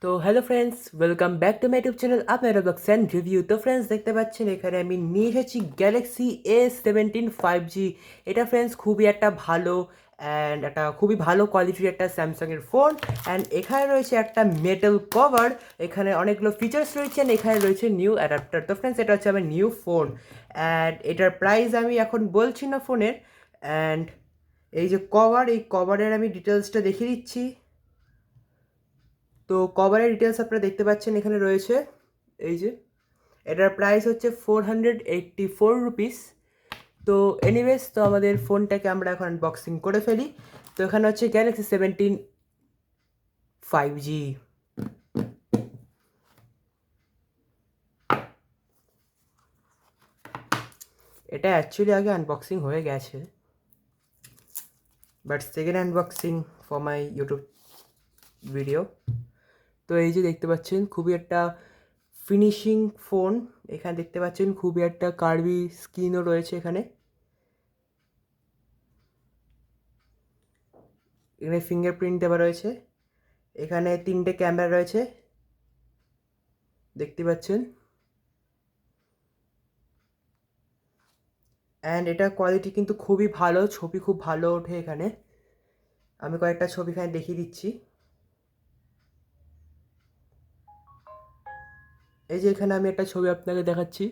তো hello friends, welcome back to my YouTube channel আপনারা blogs and review. তো friends, দেখতে পাচ্ছেন এখানে আমি নিয়ে এসেছি গ্যালাক্সি A17 5G। এটা ফ্রেন্ডস খুবই একটা ভালো অ্যান্ড একটা খুবই ভালো কোয়ালিটির একটা স্যামসাংয়ের ফোন। অ্যান্ড এখানে রয়েছে একটা মেটাল কভার, এখানে অনেকগুলো ফিচার্স রয়েছে, অ্যান্ড এখানে রয়েছে নিউ অ্যাডাপ্টার। তো ফ্রেন্ডস, এটা হচ্ছে আমার নিউ ফোন অ্যান্ড এটার প্রাইস আমি এখন বলছি না ফোনের। অ্যান্ড এই যে কভার, এই কভারের আমি ডিটেলসটা দেখিয়ে দিচ্ছি। তো কভারের ডিটেলস আপনারা দেখতে পাচ্ছেন এখানে রয়েছে। এই যে এটার প্রাইস হচ্ছে 484 রুপিস। তো এনিওয়েজ, তো আমাদের ফোনটাকে আমরা এখন আনবক্সিং করে ফেলি। তো এখানে হচ্ছে গ্যালাক্সি 17 5G। এটা অ্যাকচুয়ালি আগে আনবক্সিং হয়ে গেছে, but second unboxing for my YouTube video. তো এই যে দেখতে পাচ্ছেন খুবই একটা ফিনিশিং ফোন। এখানে দেখতে পাচ্ছেন খুবই একটা কার্ভি স্ক্রিনও রয়েছে এখানে। এখানে ফিঙ্গারপ্রিন্ট দেওয়া রয়েছে। এখানে 3টে ক্যামেরা রয়েছে, দেখতে পাচ্ছেন। অ্যান্ড এটার কোয়ালিটি কিন্তু খুবই ভালো, ছবি খুব ভালো ওঠে এখানে। আমি কয়েকটা ছবি এখানে দেখিয়ে দিচ্ছি। এই যে এখানে আমি একটা ছবি আপনাকে দেখাচ্ছি।